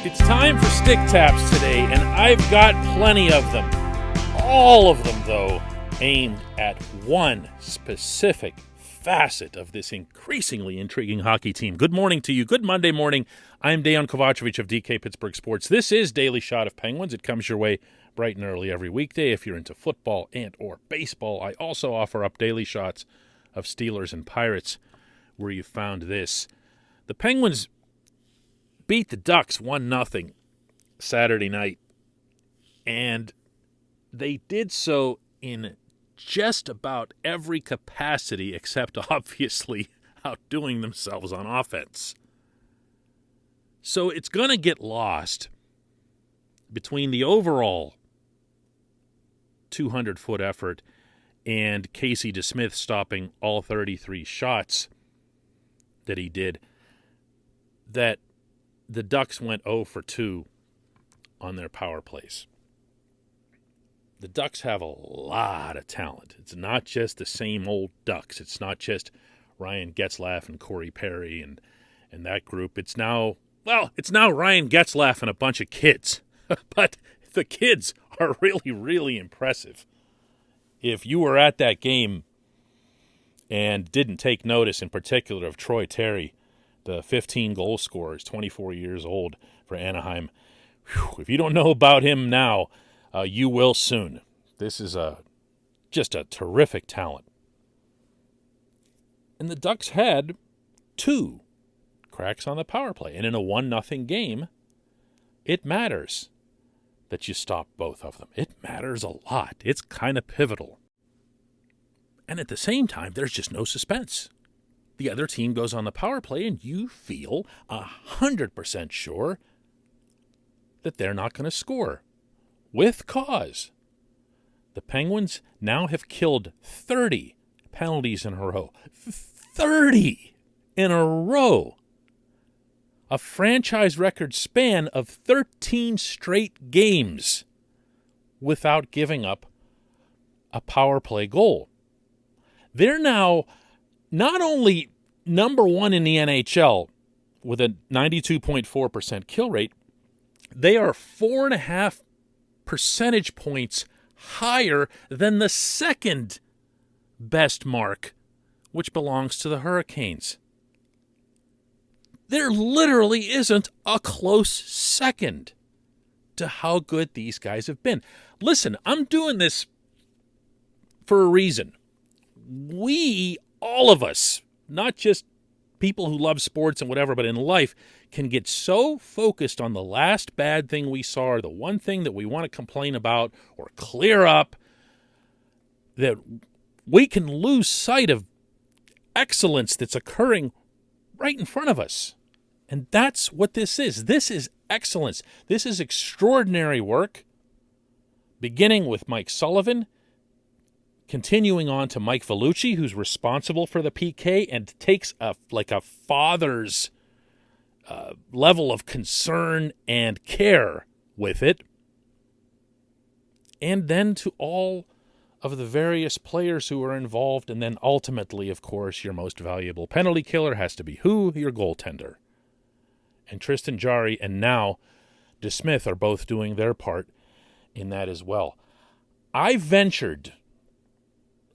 It's time for stick taps today, and I've got plenty of them. All of them, though, aimed at one specific facet of this increasingly intriguing hockey team. Good morning to you. Good Monday morning. I'm Dejan Kovacevic of DK Pittsburgh Sports. This is Daily Shot of Penguins. It comes your way bright and early every weekday. If you're into football and or baseball, I also offer up daily shots of Steelers and Pirates, where you found this. The Penguins beat the Ducks 1-0 Saturday night, and they did so in just about every capacity except obviously outdoing themselves on offense. So it's going to get lost between the overall 200-foot effort and Casey DeSmith stopping all 33 shots that he did, that the Ducks went 0 for 2 on their power plays. The Ducks have a lot of talent. It's not just the same old Ducks. It's not just Ryan Getzlaf and Corey Perry and that group. It's now Ryan Getzlaf and a bunch of kids. But the kids are really, really impressive. If you were at that game and didn't take notice in particular of Troy Terry, the 15 goal scorer, is 24 years old for Anaheim. If you don't know about him now, you will soon. This is just a terrific talent. And the Ducks had 2 cracks on the power play. And in a 1-0 game, it matters that you stop both of them. It matters a lot. It's kind of pivotal. And at the same time, there's just no suspense. The other team goes on the power play, and you feel 100% sure that they're not going to score. With cause. The Penguins now have killed 30 penalties in a row. 30 in a row. A franchise record span of 13 straight games without giving up a power play goal. They're now not only number 1 in the NHL with a 92.4% kill rate, they are 4.5 percentage points higher than the second best mark, which belongs to the Hurricanes. There literally isn't a close second to how good these guys have been. Listen, I'm doing this for a reason. We, all of us, not just people who love sports and whatever, but in life, can get so focused on the last bad thing we saw or the one thing that we want to complain about or clear up that we can lose sight of excellence that's occurring right in front of us. And that's what this is. This is excellence. This is extraordinary work, beginning with Mike Sullivan, continuing on to Mike Vellucci, who's responsible for the PK and takes a father's level of concern and care with it. And then to all of the various players who are involved. And then ultimately, of course, your most valuable penalty killer has to be who? Your goaltender. And Tristan Jarry and now DeSmith are both doing their part in that as well. I ventured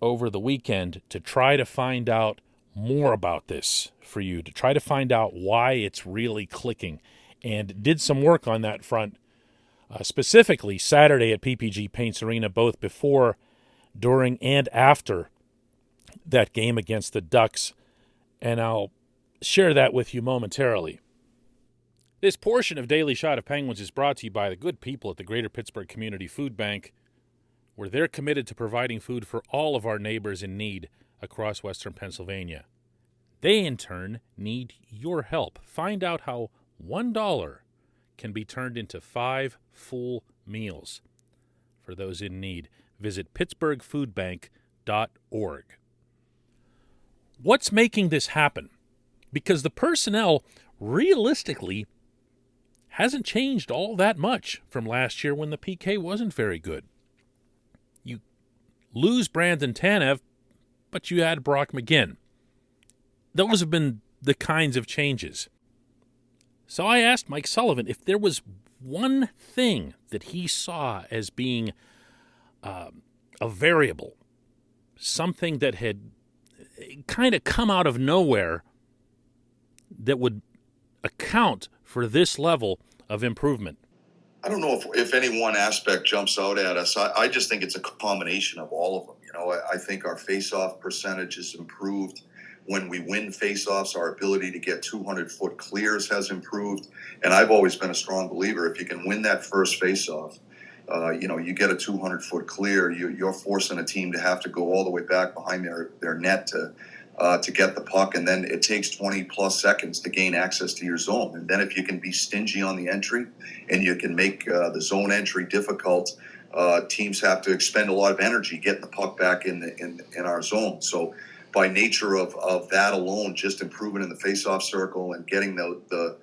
over the weekend to try to find out more about this for you, to try to find out why it's really clicking, and did some work on that front, specifically Saturday at PPG Paints Arena, both before, during, and after that game against the Ducks, and I'll share that with you momentarily. This portion of Daily Shot of Penguins is brought to you by the good people at the Greater Pittsburgh Community Food Bank, where they're committed to providing food for all of our neighbors in need across western Pennsylvania. They, in turn, need your help. Find out how $1 can be turned into 5 full meals for those in need. Visit pittsburghfoodbank.org. What's making this happen? Because the personnel, realistically, hasn't changed all that much from last year when the PK wasn't very good. You lose Brandon Tanev, but you add Brock McGinn. Those have been the kinds of changes. So I asked Mike Sullivan if there was one thing that he saw as being a variable, something that had kind of come out of nowhere that would account for this level of improvement. I don't know if any one aspect jumps out at us. I just think it's a combination of all of them. I think our face-off percentage has improved. When we win face-offs, our ability to get 200-foot clears has improved. And I've always been a strong believer, if you can win that first face-off, you get a 200-foot clear, you're forcing a team to have to go all the way back behind their net to get the puck, and then it takes 20-plus seconds to gain access to your zone. And then if you can be stingy on the entry and you can make the zone entry difficult, teams have to expend a lot of energy getting the puck back in our zone. So by nature of that alone, just improving in the face-off circle and getting the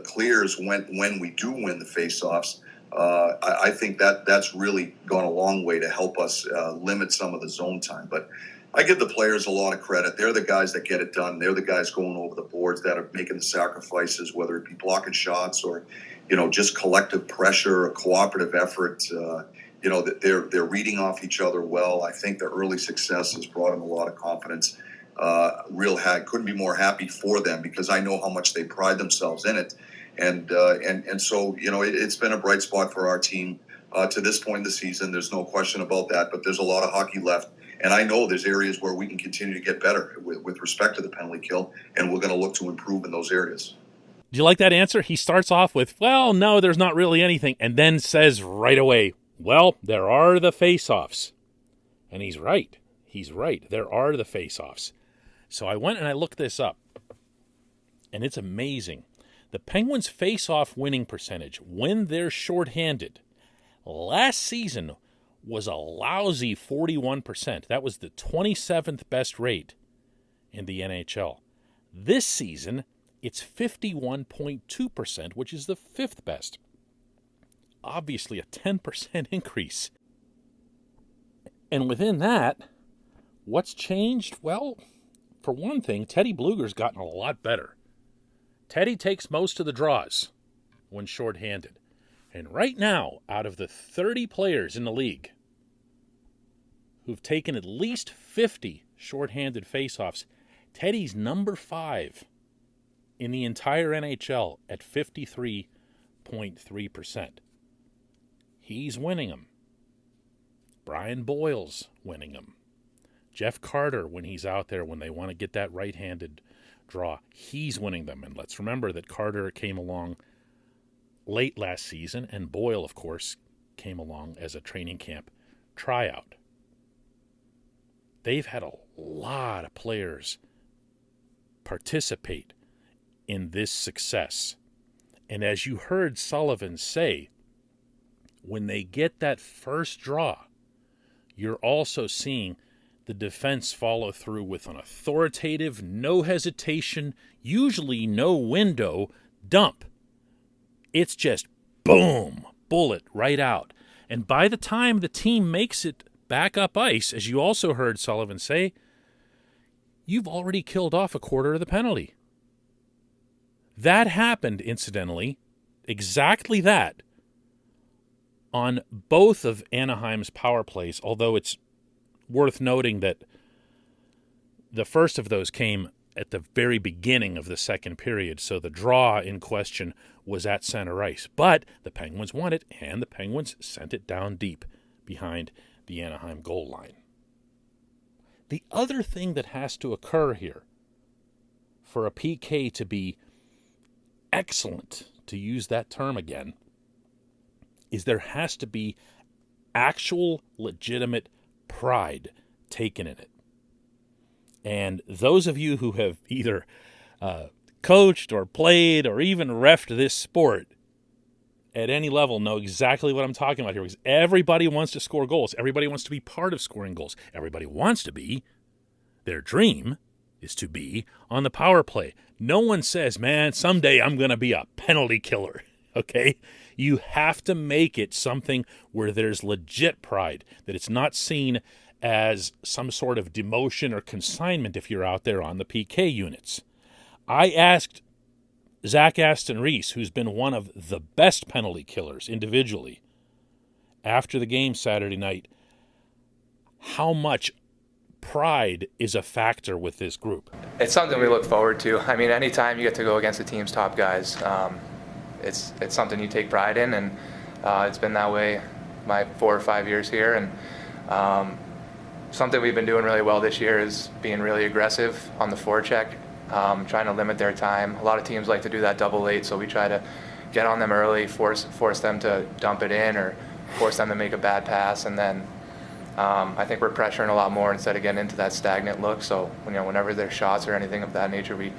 clears when we do win the face-offs, I think that's really gone a long way to help us limit some of the zone time. But I give the players a lot of credit. They're the guys that get it done. They're the guys going over the boards that are making the sacrifices, whether it be blocking shots or, just collective pressure, a cooperative effort. They're reading off each other well. I think the early success has brought them a lot of confidence. Couldn't be more happy for them because I know how much they pride themselves in it. And so, it's been a bright spot for our team to this point in the season. There's no question about that, but there's a lot of hockey left. And I know there's areas where we can continue to get better with respect to the penalty kill, and we're going to look to improve in those areas. Do you like that answer? He starts off with, well, no, there's not really anything, and then says right away, well, there are the face-offs. And he's right. He's right. There are the face-offs. So I went and I looked this up, and it's amazing. The Penguins' face-off winning percentage when they're shorthanded last season was a lousy 41%. That was the 27th best rate in the NHL. This season, it's 51.2%, which is the 5th best. Obviously a 10% increase. And within that, what's changed? Well, for one thing, Teddy Bluger's gotten a lot better. Teddy takes most of the draws when shorthanded. And right now, out of the 30 players in the league who've taken at least 50 shorthanded faceoffs, Teddy's number 5 in the entire NHL at 53.3%. He's winning them. Brian Boyle's winning them. Jeff Carter, when he's out there, when they want to get that right-handed draw, he's winning them. And let's remember that Carter came along late last season, and Boyle, of course, came along as a training camp tryout. They've had a lot of players participate in this success. And as you heard Sullivan say, when they get that first draw, you're also seeing the defense follow through with an authoritative, no hesitation, usually no window dump. It's just boom, bullet right out. And by the time the team makes it back up ice, as you also heard Sullivan say, you've already killed off a quarter of the penalty. That happened, incidentally, exactly that, on both of Anaheim's power plays, although it's worth noting that the first of those came at the very beginning of the second period, so the draw in question was at center ice. But the Penguins won it, and the Penguins sent it down deep behind the Anaheim goal line. The other thing that has to occur here for a PK to be excellent, to use that term again, is there has to be actual legitimate pride taken in it. And those of you who have either coached or played or even reffed this sport at any level know exactly what I'm talking about here, because everybody wants to score goals. Everybody wants to be part of scoring goals. Everybody wants to be. Their dream is to be on the power play. No one says, man, someday I'm going to be a penalty killer, okay? You have to make it something where there's legit pride, that it's not seen as some sort of demotion or consignment if you're out there on the PK units. I asked Zach Aston-Reese, who's been one of the best penalty killers individually, after the game Saturday night, how much pride is a factor with this group. It's something we look forward to. I mean, anytime you get to go against the team's top guys, it's something you take pride in, and it's been that way my 4 or 5 years here. And something we've been doing really well this year is being really aggressive on the forecheck, trying to limit their time. A lot of teams like to do that double late, so we try to get on them early, force them to dump it in or force them to make a bad pass, and then I think we're pressuring a lot more instead of getting into that stagnant look. So whenever there's shots or anything of that nature, we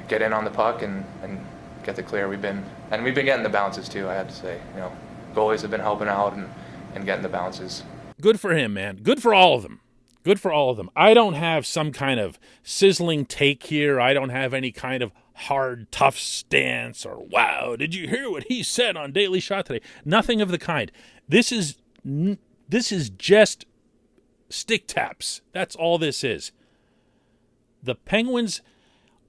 get in on the puck and get the clear. We've been getting the bounces too, I have to say. Goalies have been helping out and getting the bounces. Good for him, man. Good for all of them. Good for all of them. I don't have some kind of sizzling take here. I don't have any kind of hard, tough stance or, wow, did you hear what he said on Daily Shot today? Nothing of the kind. This is just stick taps. That's all this is. The Penguins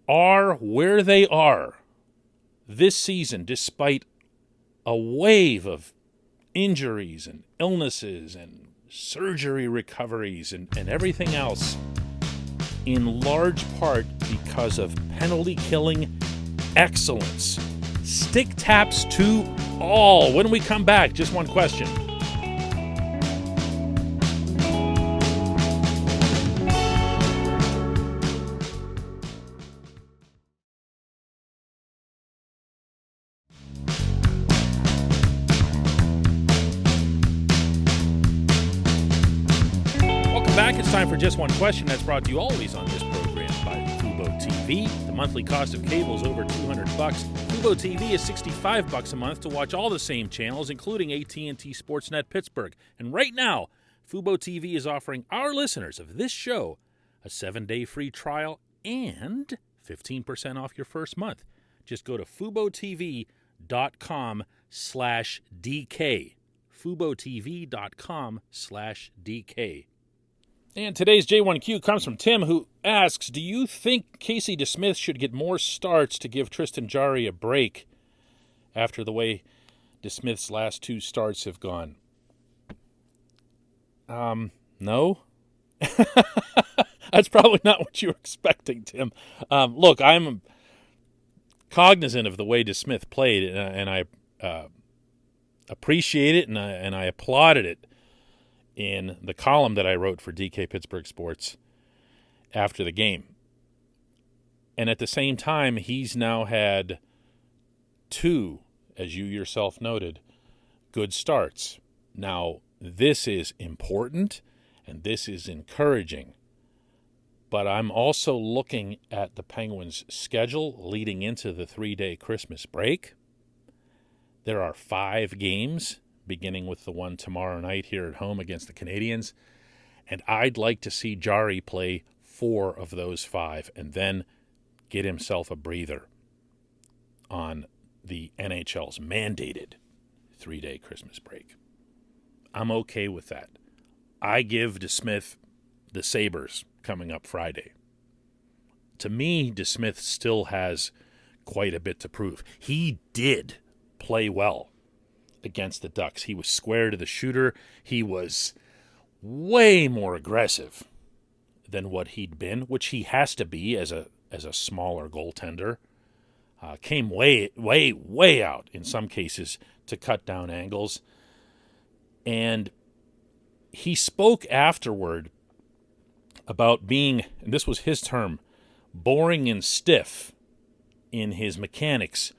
are where they are this season, despite a wave of injuries and illnesses and surgery recoveries and everything else, in large part because of penalty killing excellence. Stick taps to all. When we come back, just one question. Back, it's time for Just One Question. That's brought to you always on this program by Fubo TV. The monthly cost of cable is over $200. Fubo TV is $65 a month to watch all the same channels, including AT&T Sportsnet Pittsburgh. And right now, Fubo TV is offering our listeners of this show a 7-day free trial and 15% off your first month. Just go to FuboTV.com/DK. FuboTV.com/DK. And today's J1Q comes from Tim, who asks, do you think Casey DeSmith should get more starts to give Tristan Jarry a break after the way DeSmith's last 2 starts have gone? No. That's probably not what you were expecting, Tim. Look, I'm cognizant of the way DeSmith played, and I appreciate it, and I applauded it in the column that I wrote for DK Pittsburgh Sports after the game. And at the same time, he's now had 2, as you yourself noted, good starts. Now, this is important, and this is encouraging. But I'm also looking at the Penguins' schedule leading into the 3-day Christmas break. There are 5 games, beginning with the one tomorrow night here at home against the Canadiens. And I'd like to see Jarry play 4 of those 5 and then get himself a breather on the NHL's mandated 3-day Christmas break. I'm okay with that. I give DeSmith the Sabres coming up Friday. To me, DeSmith still has quite a bit to prove. He did play well against the Ducks. He was square to the shooter. He was way more aggressive than what he'd been, which he has to be as a smaller goaltender. Came way out in some cases to cut down angles. And he spoke afterward about being, and this was his term, boring and stiff in his mechanics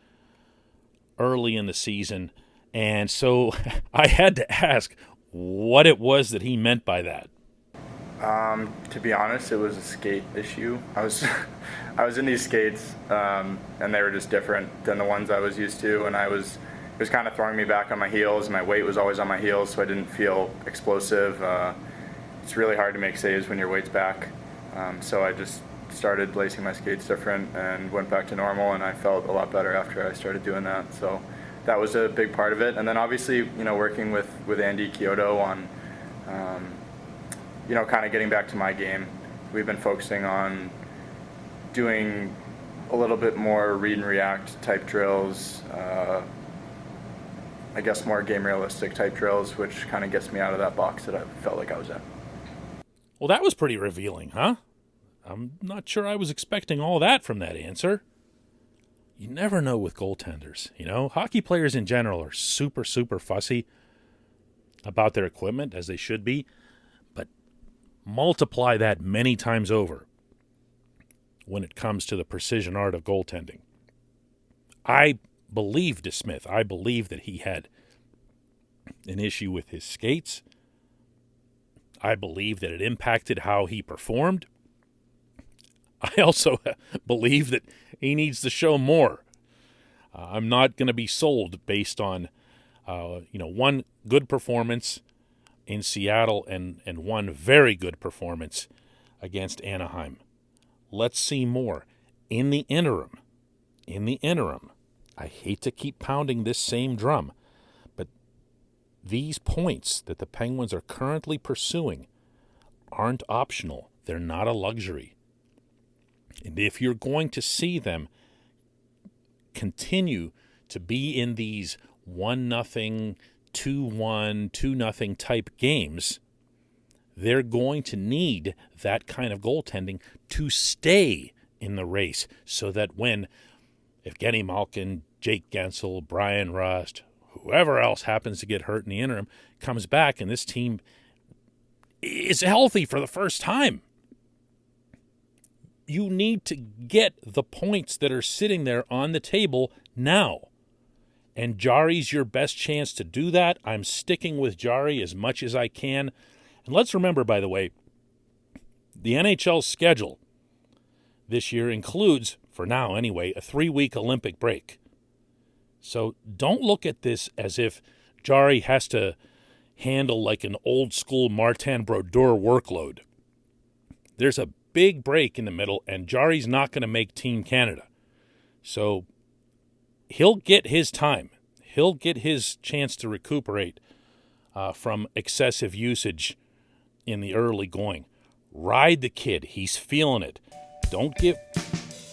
early in the season. And so I had to ask what it was that he meant by that. To be honest, it was a skate issue. I was in these skates, and they were just different than the ones I was used to, and it was kind of throwing me back on my heels. My weight was always on my heels, so I didn't feel explosive. It's really hard to make saves when your weight's back. So I just started lacing my skates different and went back to normal, and I felt a lot better after I started doing that. So that was a big part of it. And then obviously, working with Andy Chiodo on, kind of getting back to my game. We've been focusing on doing a little bit more read and react type drills, I guess more game realistic type drills, which kind of gets me out of that box that I felt like I was in. Well, that was pretty revealing, huh? I'm not sure I was expecting all that from that answer. You never know with goaltenders, you know? Hockey players in general are super, super fussy about their equipment, as they should be, but multiply that many times over when it comes to the precision art of goaltending. I believe DeSmith. I believe that he had an issue with his skates. I believe that it impacted how he performed. I also believe that he needs to show more. I'm not going to be sold based on, one good performance in Seattle and one very good performance against Anaheim. Let's see more. In the interim, I hate to keep pounding this same drum, but these points that the Penguins are currently pursuing aren't optional. They're not a luxury. And if you're going to see them continue to be in these 1-0, 2-1, 2-0 type games, they're going to need that kind of goaltending to stay in the race, so that when Evgeny Malkin, Jake Gensel, Brian Rust, whoever else happens to get hurt in the interim, comes back and this team is healthy for the first time. You need to get the points that are sitting there on the table now. And Jari's your best chance to do that. I'm sticking with Jari as much as I can. And let's remember, by the way, the NHL's schedule this year includes, for now anyway, a 3-week Olympic break. So don't look at this as if Jari has to handle like an old-school Martin Brodeur workload. There's a big break in the middle, and Jari's not going to make Team Canada. So he'll get his time. He'll get his chance to recuperate from excessive usage in the early going. Ride the kid. He's feeling it. Don't give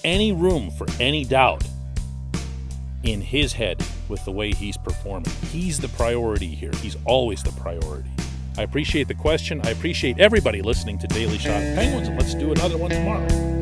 any room for any doubt in his head with the way he's performing. He's the priority here. He's always the priority. I appreciate the question. I appreciate everybody listening to Daily Shot of Penguins, and let's do another one tomorrow.